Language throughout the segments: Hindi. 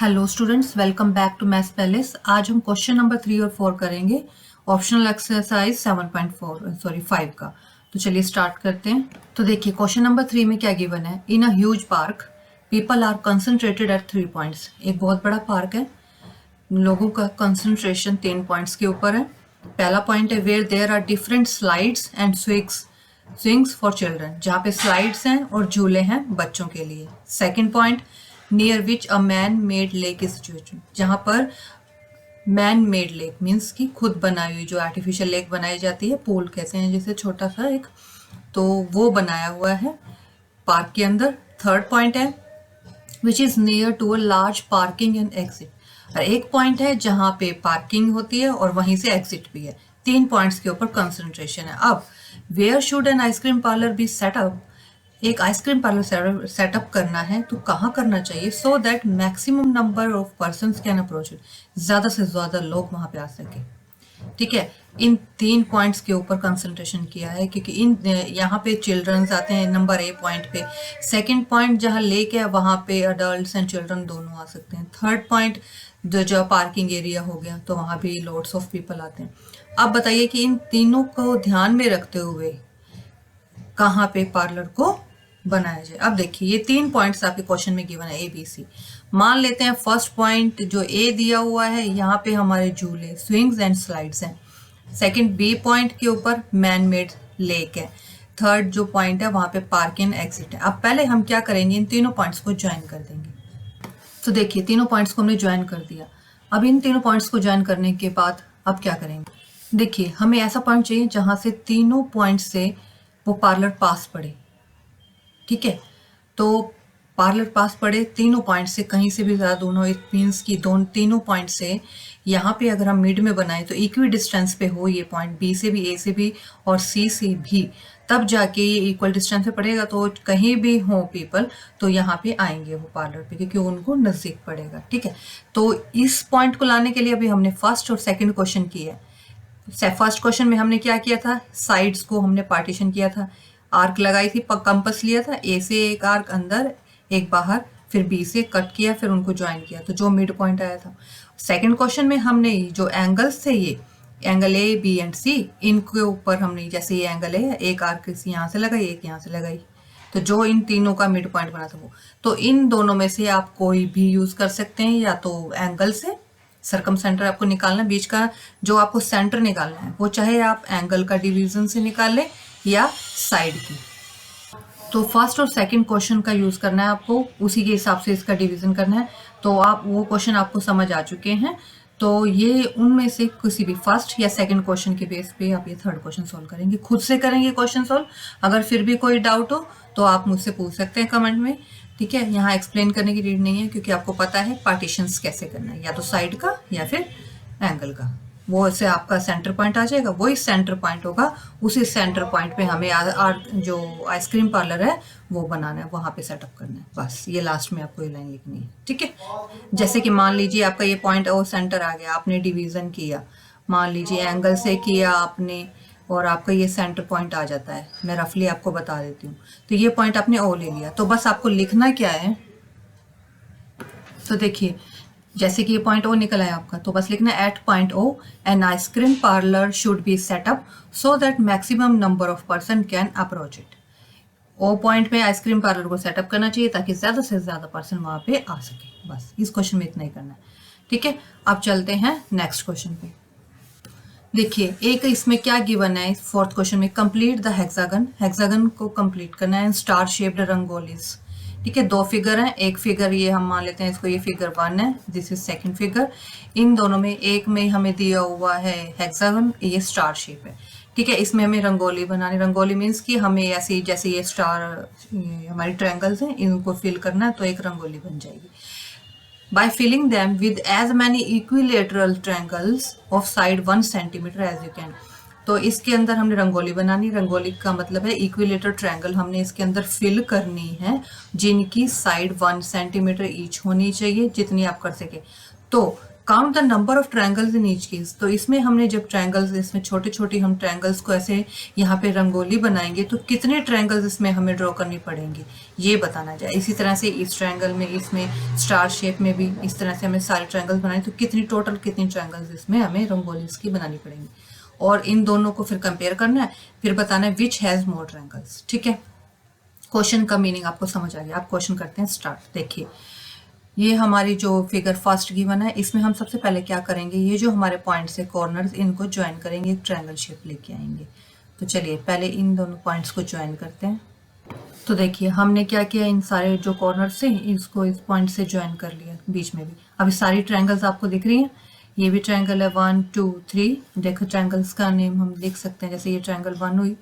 Hello students, welcome back to Maths Palace. आज हम क्वेश्चन नंबर 3 और 4 करेंगे, ऑप्शनल एक्सरसाइज 5 का। तो चलिए स्टार्ट करते हैं। तो देखिए क्वेश्चन नंबर 3 में क्या गिवन है। In a huge park people are concentrated at 3 points. एक बहुत बड़ा पार्क है, लोगों का कंसंट्रेशन 3 पॉइंट्स के ऊपर है। पहला पॉइंट है where there are different slides and swings for children, जहाँ पे स्लाइड्स हैं और झूले हैं बच्चों के लिए। Second point near which a man made lake is situated, जहाँ पर मैन मेड लेक मीन्स की खुद बनाई हुई जो आर्टिफिशियल लेक बनाई जाती है, पूल कहते हैं जैसे छोटा सा एक, तो वो बनाया हुआ है पार्क के अंदर। थर्ड पॉइंट है which is near to a large parking and exit, और एक पॉइंट है जहाँ पे पार्किंग होती है और वहीं से एग्जिट भी है। 3 पॉइंट्स के ऊपर कंसंट्रेशन है। अब where should an ice cream parlour be setup, एक आइसक्रीम पार्लर सेटअप करना है तो कहाँ करना चाहिए, so that maximum number of persons can approach it, ज्यादा से ज्यादा लोग वहां पे आ सके। ठीक है, इन 3 पॉइंट्स के ऊपर कंसंट्रेशन किया है क्योंकि इन यहाँ पे चिल्ड्रंस आते हैं नंबर ए पॉइंट पे। सेकंड पॉइंट जहाँ लेक है वहाँ पे अडल्ट्स एंड चिल्ड्रन दोनों आ सकते हैं। थर्ड पॉइंट जो पार्किंग एरिया हो गया तो वहाँ भी लॉट्स ऑफ पीपल आते हैं। अब बताइए कि इन तीनों को ध्यान में रखते हुए कहाँ पे पार्लर को बनाया जाए। अब देखिए ये 3 पॉइंट्स आपके क्वेश्चन में गिवन है ABC। मान लेते हैं फर्स्ट पॉइंट जो ए दिया हुआ है, यहाँ पे हमारे झूले स्विंग्स एंड स्लाइड्स हैं। सेकंड बी पॉइंट के ऊपर मैन मेड लेक है। थर्ड जो पॉइंट है वहां पे पार्क एंड एग्जिट है। अब पहले हम क्या करेंगे, इन तीनों पॉइंट्स को ज्वाइन कर देंगे। तो देखिए तीनों पॉइंट्स को हमने ज्वाइन कर दिया। अब इन तीनों पॉइंट्स को ज्वाइन करने के बाद अब क्या करेंगे, देखिए हमें ऐसा पॉइंट चाहिए जहां से तीनों पॉइंट से वो पार्लर पास पड़े। ठीक है, तो पार्लर पास पड़े तीनों पॉइंट से, कहीं से भी ज़्यादा दोनों, इट मीन्स की तीनों पॉइंट से यहाँ पे अगर हम मिड में बनाए तो इक्वी डिस्टेंस पे हो ये पॉइंट, बी से भी, ए से भी और सी से भी, तब जाके ये इक्वल डिस्टेंस पे पड़ेगा। तो कहीं भी हो पीपल तो यहाँ पे आएंगे वो पार्लर पे क्योंकि उनको नज़दीक पड़ेगा। ठीक है, तो इस पॉइंट को लाने के लिए अभी हमने फर्स्ट और सेकेंड क्वेश्चन किया है। फर्स्ट क्वेश्चन में हमने क्या किया था, साइड्स को हमने पार्टीशन किया था, आर्क लगाई थी, कंपस लिया था, ए से एक आर्क अंदर एक बाहर, फिर बी से कट किया, फिर उनको ज्वाइन किया, तो जो मिड पॉइंट आया था। सेकंड क्वेश्चन में हमने जो एंगल्स थे, ये एंगल ए बी एंड सी, इनके ऊपर हमने जैसे ये एंगल है एक आर्क यहाँ से लगाई एक यहाँ से लगाई, तो जो इन तीनों का मिड पॉइंट बना था वो, तो इन दोनों में से आप कोई भी यूज कर सकते हैं, या तो एंगल से सरकम सेंटर आपको निकालना, बीच का जो आपको सेंटर निकालना है वो चाहे आप एंगल का डिवीजन से निकाल लें या साइड की। तो फर्स्ट और सेकंड क्वेश्चन का यूज करना है आपको, उसी के हिसाब से इसका डिवीजन करना है। तो आप वो क्वेश्चन आपको समझ आ चुके हैं, तो ये उनमें से किसी भी फर्स्ट या सेकंड क्वेश्चन के बेस पे आप ये थर्ड क्वेश्चन सॉल्व करेंगे, खुद से करेंगे क्वेश्चन सॉल्व। अगर फिर भी कोई डाउट हो तो आप मुझसे पूछ सकते हैं कमेंट में। ठीक है, यहाँ एक्सप्लेन करने की नीड नहीं है क्योंकि आपको पता है पार्टीशंस कैसे करना है, या तो साइड का या फिर एंगल का। वो से आपका सेंटर पॉइंट आ जाएगा, वही सेंटर पॉइंट होगा, उसी सेंटर पॉइंट पे हमें जो आइसक्रीम पार्लर है वो बनाना है, वहां पे सेटअप करना है। बस ये लास्ट में आपको ये लाइन लिखनी है। ठीक है, जैसे कि मान लीजिए आपका ये पॉइंट ओ सेंटर आ गया, आपने डिवीजन किया, मान लीजिए एंगल से किया आपने, और आपका ये सेंटर पॉइंट आ जाता है। मैं रफली आपको बता देती हूँ। तो ये पॉइंट आपने ओ ले लिया, तो बस आपको लिखना क्या है, तो देखिए जैसे कि ये पॉइंट ओ निकल आया आपका, तो बस लिखना at point O an ice cream parlour should be setup so that maximum number of person can approach it. O point में आइसक्रीम पार्लर को सेटअप करना चाहिए ताकि ज्यादा से ज्यादा पर्सन वहां पे आ सके। बस इस क्वेश्चन में इतना ही करना है। ठीक है, अब चलते हैं नेक्स्ट क्वेश्चन पे। देखिए एक इसमें क्या गिवन है, फोर्थ क्वेश्चन में कंप्लीट द हेक्सागन, हेक्सागन को कंप्लीट करना है, स्टार शेप्ड रंगोलीज। ठीक है, 2 फिगर हैं, एक फिगर ये हम मान लेते हैं इसको, ये फिगर 1 है, दिस इज सेकंड फिगर। इन दोनों में एक में हमें दिया हुआ है हेक्सागन, ये स्टार शेप है। ठीक है, इसमें हमें रंगोली बनानी, रंगोली मीन्स कि हमें ऐसे जैसे ये स्टार हमारी ट्रायंगल्स हैं इनको फिल करना है, तो एक रंगोली बन जाएगी। By filling them with as many equilateral triangles of side 1 centimeter as you can, तो इसके अंदर हमने रंगोली बनानी, रंगोली का मतलब है इक्विलेटर ट्रायंगल हमने इसके अंदर फिल करनी है जिनकी साइड 1 सेंटीमीटर ईच होनी चाहिए, जितनी आप कर सके। तो count the number of triangles in each case. तो इसमें हमने जब ट्रायंगल्स, इसमें छोटे छोटे हम ट्रायंगल्स को ऐसे यहाँ पे रंगोली बनाएंगे तो कितने ट्रायंगल्स इसमें हमें ड्रॉ करनी पड़ेंगे ये बताना जाए। इसी तरह से इस ट्रायंगल में, इसमें स्टार शेप में भी इस तरह से हमें सारे ट्रायंगल्स बनाए तो कितनी ट्रायंगल्स इसमें हमें रंगोली इसकी बनानी पड़ेंगी, और इन दोनों को फिर कंपेयर करना है, फिर बताना है विच हैज़ मोर ट्रायंगल्स। ठीक है, क्वेश्चन का मीनिंग आपको समझ आ गया। आप क्वेश्चन करते हैं स्टार्ट। देखिए ये हमारी जो फिगर फर्स्ट गिवन है, इसमें हम सबसे पहले क्या करेंगे, ये जो हमारे पॉइंट्स है कॉर्नर्स, इनको ज्वाइन करेंगे, एक ट्रायंगल शेप लेके आएंगे। तो चलिए पहले इन दोनों पॉइंट्स को ज्वाइन करते हैं। तो देखिए हमने क्या किया, इन सारे जो कॉर्नर्स से इसको इस पॉइंट से ज्वाइन कर लिया बीच में भी। अभी सारी ट्रायंगल्स आपको दिख रही हैं, ये भी ट्रायंगल है 1 2 3। देखो ट्रायंगल्स का नेम हम लिख सकते हैं, जैसे ये ट्रायंगल 1 हुई,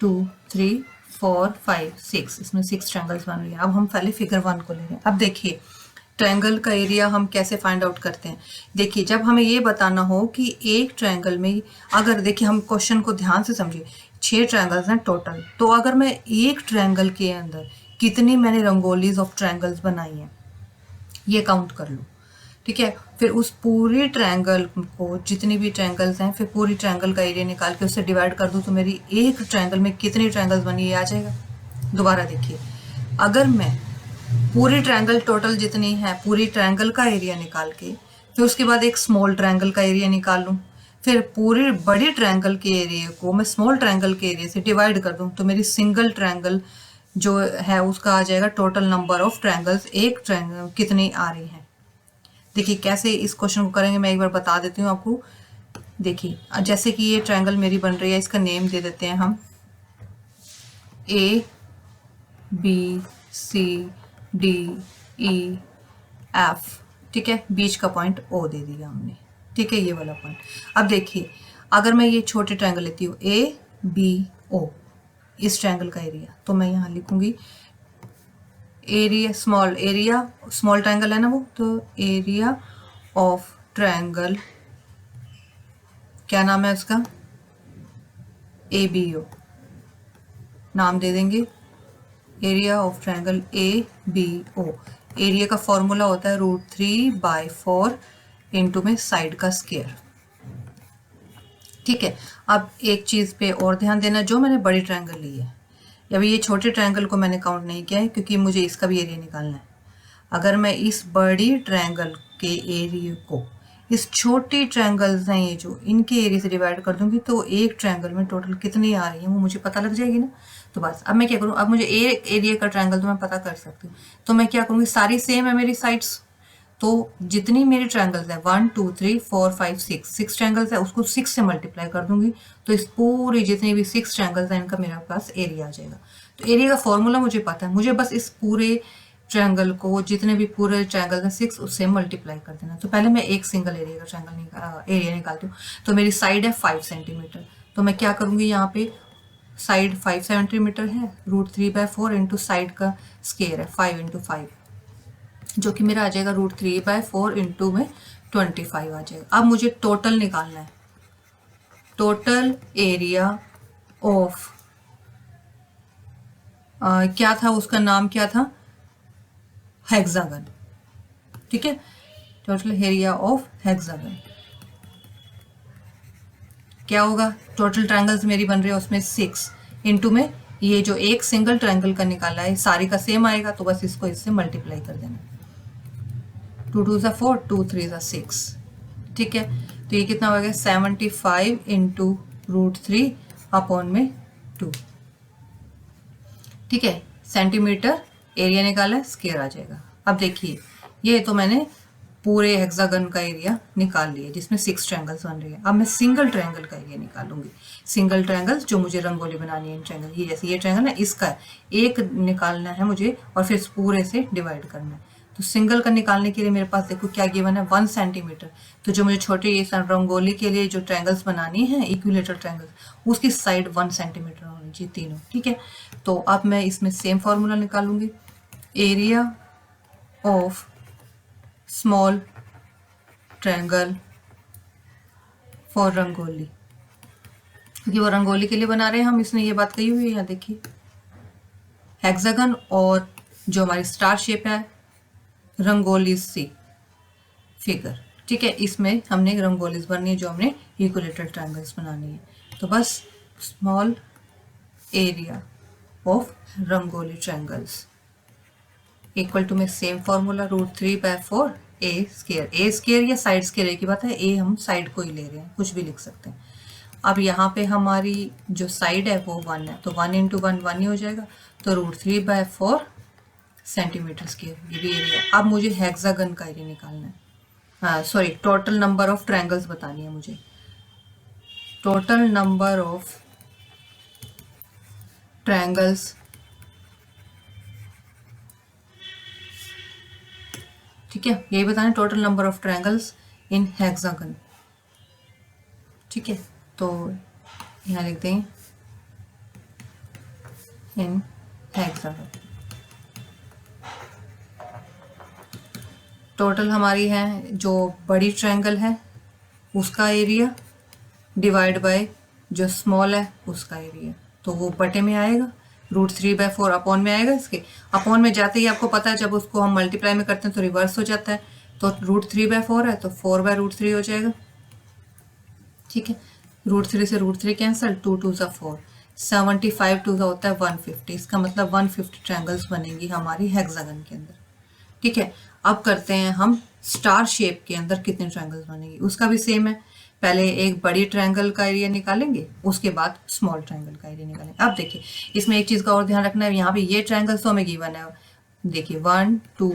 2 3 4 5 6, इसमें 6 ट्रायंगल्स बन रही है। अब हम पहले फिगर 1 को ले रहे हैं। अब देखिए ट्रायंगल का एरिया हम कैसे फाइंड आउट करते हैं। देखिए जब हमें ये बताना हो कि एक ट्रायंगल में, अगर देखिए हम क्वेश्चन को ध्यान से समझिए, 6 ट्रायंगल्स हैं टोटल, तो अगर मैं एक ट्रायंगल के अंदर कितनी मैंने रंगोलीज ऑफ ट्रायंगल्स बनाई हैं ये काउंट कर लूँ। ठीक है, फिर उस पूरी ट्रायंगल को, जितनी भी ट्रायंगल्स हैं, फिर पूरी ट्रायंगल का एरिया निकाल के उससे डिवाइड कर दूँ तो मेरी एक ट्रायंगल में कितनी ट्रायंगल्स बनी ये आ जाएगा। दोबारा देखिए, अगर मैं पूरी ट्रायंगल टोटल जितनी है पूरी ट्रायंगल का एरिया निकाल के फिर उसके बाद एक स्मॉल ट्रायंगल का एरिया निकाल लूँ, फिर पूरी बड़ी ट्रायंगल के एरिया को मैं स्मॉल ट्रायंगल के एरिया से डिवाइड कर दूँ तो मेरी सिंगल ट्रायंगल जो है उसका आ जाएगा टोटल नंबर ऑफ ट्रायंगल्स, एक ट्रायंगल कितनी आ रही हैं। देखिए कैसे इस क्वेश्चन को करेंगे मैं एक बार बता देती हूँ आपको। देखिए जैसे कि ये ट्रायंगल मेरी बन रही है, इसका नेम दे देते हैं हम A B C D E F। ठीक है, बीच का पॉइंट O दे दिया हमने। ठीक है, ये वाला पॉइंट। अब देखिए अगर मैं ये छोटे ट्रायंगल लेती हूँ A B O, इस ट्रायंगल का एरिया, तो मैं यहाँ लिखूंगी एरिया, स्मॉल ट्रायंगल है ना वो, तो एरिया ऑफ ट्रायंगल, क्या नाम है उसका, ABO नाम दे देंगे, area of triangle ABO। Area का फॉर्मूला होता है √3/4 इंटू में साइड का स्क्वायर। ठीक है, अब एक चीज़ पे और ध्यान देना, जो मैंने बड़ी ट्रायंगल ली है, अभी ये छोटे ट्रायंगल को मैंने काउंट नहीं किया है क्योंकि मुझे इसका भी एरिया निकालना है। अगर मैं इस बड़ी ट्रायंगल के एरिया को इस छोटी ट्रायंगल्स हैं ये जो, इनके एरिया से डिवाइड कर दूंगी तो एक ट्रायंगल में टोटल कितनी आ रही है वो मुझे पता लग जाएगी ना। तो बस अब मैं क्या करूँ, अब मुझे एक एरिया का ट्रायंगल तो मैं पता कर सकती हूँ, तो मैं क्या करूँगी, सारी सेम है मेरी साइड्स, तो जितनी मेरी ट्रायंगल्स है 1 2 3 4 5 6 ट्रायंगल्स है उसको 6 से मल्टीप्लाई कर दूंगी तो इस पूरी जितनी भी 6 ट्रायंगल्स हैं इनका मेरे पास एरिया आ जाएगा। तो एरिया का फॉर्मूला मुझे पता है, मुझे बस इस पूरे ट्रायंगल को, जितने भी पूरे ट्रायंगल हैं 6, उससे मल्टीप्लाई कर देना। तो पहले मैं एक सिंगल एरिया का ट्रायंगल एरिया निकालती हूँ। तो मेरी साइड है 5 सेंटीमीटर, तो मैं क्या करूँगी, यहाँ पे साइड 5 सेंटीमीटर है, √3/4 इंटू साइड का स्क्वायर है 5 इंटू 5, जो कि मेरा आ जाएगा √3/4 इंटू में 25 आ जाएगा। अब मुझे टोटल निकालना है, टोटल एरिया ऑफ क्या था उसका नाम, क्या था, हेक्सागन। ठीक है, टोटल एरिया ऑफ हेक्सागन क्या होगा, टोटल ट्रायंगल्स मेरी बन रही है उसमें 6 इंटू में ये जो एक सिंगल ट्रायंगल का निकाला है सारी का सेम आएगा, तो बस इसको इससे मल्टीप्लाई कर देना, 2 2 4 2 3 6। ठीक है, तो ये कितना हो गया, 75 इंटू √3 अपॉन में 2। ठीक है, सेंटीमीटर एरिया निकाला है, स्क्वायर आ जाएगा। अब देखिए ये तो मैंने पूरे हेक्सागन का एरिया निकाल लिया जिसमें 6 ट्रायंगल्स बन रही है। अब मैं सिंगल ट्रायंगल का एरिया निकालूंगी, सिंगल ट्रायंगल जो मुझे रंगोली बनानी है इन ट्रायंगल, ये जैसे ये ट्रायंगल है इसका एक निकालना है मुझे और फिर पूरे से डिवाइड करना है। तो सिंगल का निकालने के लिए मेरे पास देखो क्या गिवन है, 1 सेंटीमीटर। तो जो मुझे छोटे ये रंगोली के लिए जो ट्रायंगल्स बनानी है इक्विलेटरल ट्रायंगल्स, उसकी साइड 1 सेंटीमीटर होनी चाहिए तीनों। ठीक है, तो अब मैं इसमें सेम फॉर्मूला निकालूंगी, area of small triangle for rangoli, क्योंकि वो रंगोली के लिए बना रहे हैं हम, इसने ये बात कही हुई है। यहाँ देखिए हेक्सागन और जो हमारी स्टार शेप है रंगोली सी फिगर, ठीक है, इसमें हमने रंगोलीज बननी है जो हमने इक्विलेटरल ट्रायंगल्स बनानी है। तो बस small area of rangoli triangles equal to में सेम फॉर्मूला √3/4 ए स्केयर या साइड स्केयर एक ही बात है, ए हम साइड को ही ले रहे हैं, कुछ भी लिख सकते हैं। अब यहाँ पे हमारी जो साइड है वो 1 है, तो 1 × 1 1 ही हो जाएगा, तो √3/4 सेंटीमीटर स्केयर, ये भी एरिया। अब मुझे हेक्सागन का एरिया निकालना है, हाँ sorry, total number of triangles बतानी है मुझे। टोटल नंबर ऑफ ट्रायंगल्स ठीक है, यही बताना total number of triangles in hexagon. ठीक है, तो यहाँ लिख देंगे इन हेक्सागन। टोटल हमारी है जो बड़ी ट्रायंगल है उसका एरिया डिवाइड बाय जो स्मॉल है उसका एरिया, तो वो बटे में आएगा, √3/4 अपॉन में आएगा। इसके अपॉन में जाते ही आपको पता है जब उसको हम मल्टीप्लाई में करते हैं तो रिवर्स हो जाता है, तो √3/4 है तो 4/√3 हो जाएगा। ठीक है, √3 से √3 कैंसल, 2 2 सा 4, 75 2 सा होता है 150, इसका मतलब 150 ट्रायंगल्स बनेंगी हमारी हेक्सागन के अंदर। ठीक है, अब करते हैं हम स्टार शेप के अंदर कितने ट्रायंगल्स बनेंगे, उसका भी सेम है। पहले एक बड़ी ट्रायंगल का एरिया निकालेंगे, उसके बाद स्मॉल ट्रायंगल का एरिया निकालेंगे। अब देखिए इसमें एक चीज़ का और ध्यान रखना है, यहाँ पे ये ट्रायंगल्स तो हमें गिवन है, देखिए 1 2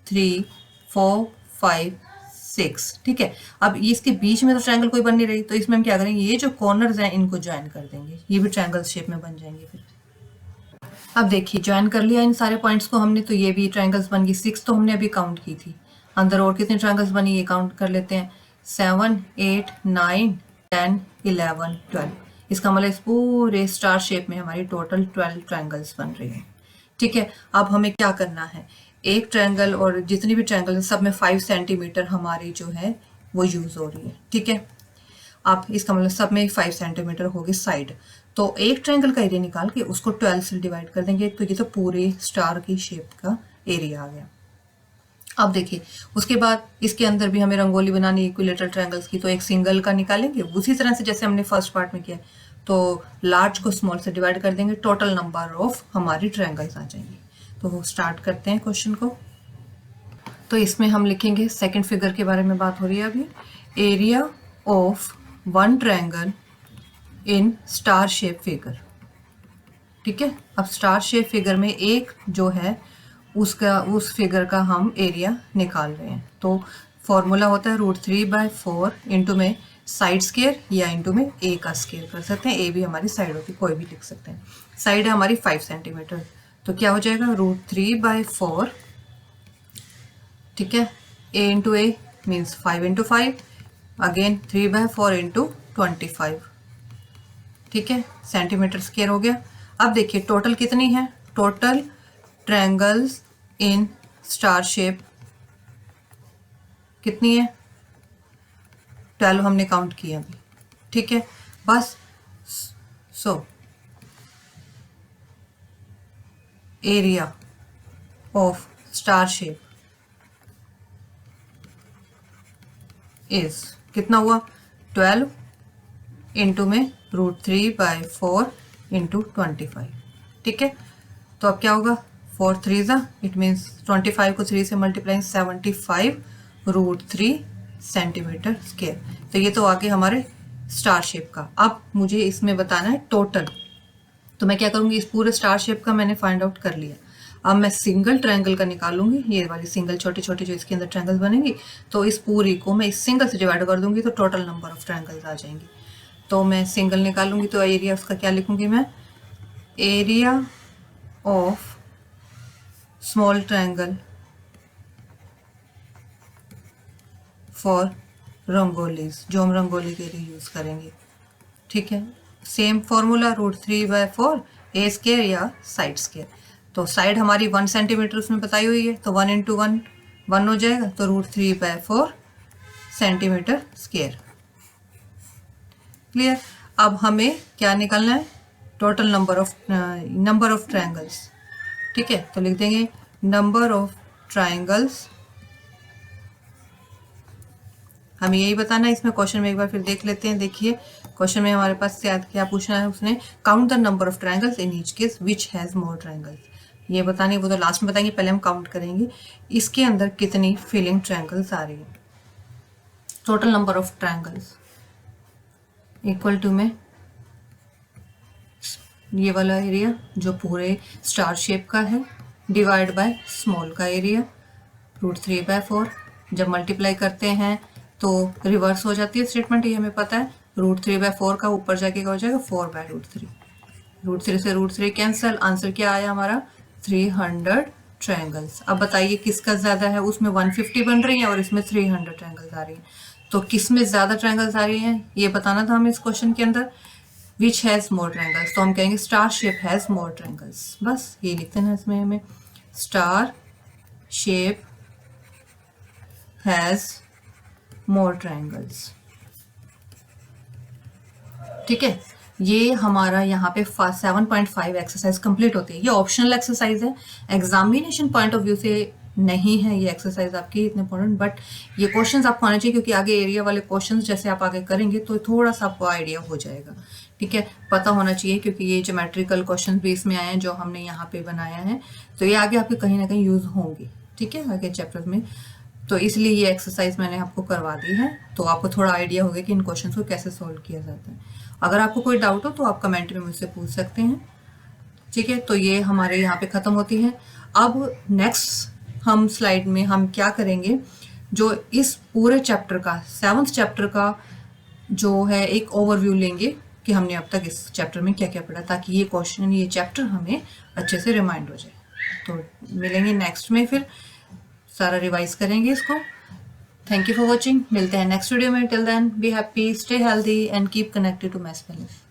3 4 5 6। ठीक है, अब इसके बीच में तो ट्रायंगल कोई बन नहीं रही, तो इसमें हम क्या करेंगे, ये जो कॉर्नर्स हैं इनको ज्वाइन कर देंगे, ये भी ट्रायंगल शेप में बन जाएंगे। फिर अब देखिए ज्वाइन कर लिया इन सारे पॉइंट्स को हमने, तो ये भी ट्रायंगल्स बन गई। 6 तो हमने अभी काउंट की थी, अंदर और कितने ट्रायंगल्स बनी ये काउंट कर लेते हैं, 7 8 9 10 11 12। इसका मतलब इस पूरे स्टार शेप में हमारी टोटल 12 ट्रायंगल्स बन रही हैं। ठीक है, अब हमें क्या करना है, एक ट्रायंगल और जितनी भी ट्रायंगल है सब में 5 सेंटीमीटर हमारी जो है वो यूज हो रही है। ठीक है, आप इसका मतलब सब में 5 सेंटीमीटर होगी साइड, तो एक ट्रायंगल का एरिया निकाल के उसको 12 से डिवाइड कर देंगे, तो ये तो पूरे स्टार की शेप का एरिया आ गया। अब देखिए उसके बाद इसके अंदर भी हमें रंगोली बनानी इक्विलेटरल ट्रायंगल्स की, तो एक सिंगल का निकालेंगे उसी तरह से जैसे हमने फर्स्ट पार्ट में किया, तो लार्ज को स्मॉल से डिवाइड कर देंगे, टोटल नंबर ऑफ हमारी ट्रायंगल्स आ जाएंगे। तो वो स्टार्ट करते हैं क्वेश्चन को। तो इसमें हम लिखेंगे, सेकंड फिगर के बारे में बात हो रही है अभी, area of one triangle in star shape figure. ठीक है, अब स्टार शेप फिगर में एक जो है उसका उस फिगर का हम एरिया निकाल रहे हैं, तो फॉर्मूला होता है √3/4 इंटू में साइड स्केयर या इंटू में ए का स्केयर कर सकते हैं, ए भी हमारी साइड होती है, कोई भी लिख सकते हैं। साइड है हमारी 5 सेंटीमीटर, तो क्या हो जाएगा √3/4, ठीक है, ए इंटू ए मीन्स 5 × 5, अगेन 3/4 इंटू 25। ठीक है, सेंटीमीटर स्केयर हो गया। अब देखिए टोटल कितनी है, total triangles in star shape कितनी है, 12 हमने काउंट किया अभी। ठीक है, बस so area of star shape is कितना हुआ, 12 इंटू में √3/4 इंटू 25। ठीक है, तो अब क्या होगा, 4 3 इट मीन्स 25 को 3 से मल्टीप्लाई 75 √3 सेंटीमीटर स्केयर। तो ये तो आगे हमारे स्टार शेप का। अब मुझे इसमें बताना है टोटल, तो मैं क्या करूँगी, इस पूरे स्टार शेप का मैंने फाइंड आउट कर लिया। अब मैं सिंगल ट्रायंगल का निकालूंगी, ये वाली सिंगल छोटी छोटी जो इसके अंदर ट्रायंगल्स बनेंगी, तो इस पूरी को मैं इस सिंगल से डिवाइड कर दूंगी, तो टोटल नंबर ऑफ ट्रायंगल्स आ जाएंगी। तो मैं सिंगल निकालूंगी, तो एरिया उसका क्या लिखूंगी मैं, area of small triangle for rangolis, जो हम रंगोली के लिए यूज करेंगे। ठीक है, सेम फॉर्मूला √3/4 ए स्केयर या साइड स्केयर। तो साइड हमारी 1 सेंटीमीटर उसमें बताई हुई है, तो 1 × 1 1 हो जाएगा, तो √3/4 सेंटीमीटर स्केयर। क्लियर, अब हमें क्या निकालना है, टोटल नंबर ऑफ ट्रायंगल्स। ठीक है, तो लिख देंगे नंबर ऑफ ट्रायंगल्स हमें यही बताना है। इसमें क्वेश्चन में एक बार फिर देख लेते हैं। देखिए क्वेश्चन में हमारे पास क्या पूछना है उसने, count the number of triangles in each case which has more triangles. ये बताने वो तो लास्ट में बताएंगे, पहले हम काउंट करेंगे इसके अंदर कितनी फिलिंग ट्रायंगल्स आ रही है। Total number of triangles equal to में ये वाला एरिया जो पूरे स्टार शेप का है डिवाइड बाय स्मॉल का एरिया √3/4। जब मल्टीप्लाई करते हैं तो रिवर्स हो जाती है स्टेटमेंट, ये हमें पता है। √3/4 का ऊपर जाके क्या हो जाएगा 4/√3। √3 से √3 कैंसिल। आंसर क्या आया हमारा 300 ट्रायंगल्स। अब बताइए किसका ज्यादा है, उसमें 150 बन रही है और इसमें 300 ट्रायंगल्स आ रही है। तो किस में ज्यादा ट्रायंगल्स आ रही हैं ये बताना था हमें इस क्वेश्चन के अंदर। विच हैज मोर ट्रायंगल्स, तो हम कहेंगे star shape has more triangles. बस ये लिखते हैं इसमें हमें, star shape has more triangles. ठीक है, ये हमारा यहाँ पे 7.5 एक्सरसाइज कंप्लीट होती है। ये ऑप्शनल एक्सरसाइज है, एग्जामिनेशन पॉइंट ऑफ व्यू से नहीं है ये एक्सरसाइज आपकी इतने इंपॉर्टेंट, बट ये क्वेश्चंस आपको आने चाहिए क्योंकि आगे एरिया वाले क्वेश्चंस जैसे आप आगे करेंगे तो थोड़ा सा आपको आइडिया हो जाएगा। ठीक है, पता होना चाहिए क्योंकि ये ज्योमेट्रिकल क्वेश्चन भी इसमें आए हैं जो हमने यहाँ पे बनाया है, तो ये आगे आपके कहीं ना कहीं यूज होंगे। ठीक है, आगे चैप्टर में, तो इसलिए ये एक्सरसाइज मैंने आपको करवा दी है, तो आपको थोड़ा आइडिया होगा कि इन क्वेश्चंस को कैसे सॉल्व किया जाता है। अगर आपको कोई डाउट हो तो आप कमेंट में मुझसे पूछ सकते हैं। ठीक है, तो ये हमारे यहाँ पे खत्म होती है। अब नेक्स्ट हम स्लाइड में हम क्या करेंगे, जो इस पूरे चैप्टर का 7th चैप्टर का जो है एक ओवरव्यू लेंगे कि हमने अब तक इस चैप्टर में क्या क्या पढ़ा, ताकि ये क्वेश्चन ये चैप्टर हमें अच्छे से रिमाइंड हो जाए। तो मिलेंगे नेक्स्ट में, फिर सारा रिवाइज करेंगे इसको। थैंक यू फॉर वॉचिंग, मिलते हैं नेक्स्ट वीडियो में। Till then be happy, stay healthy and keep connected to Maths palace.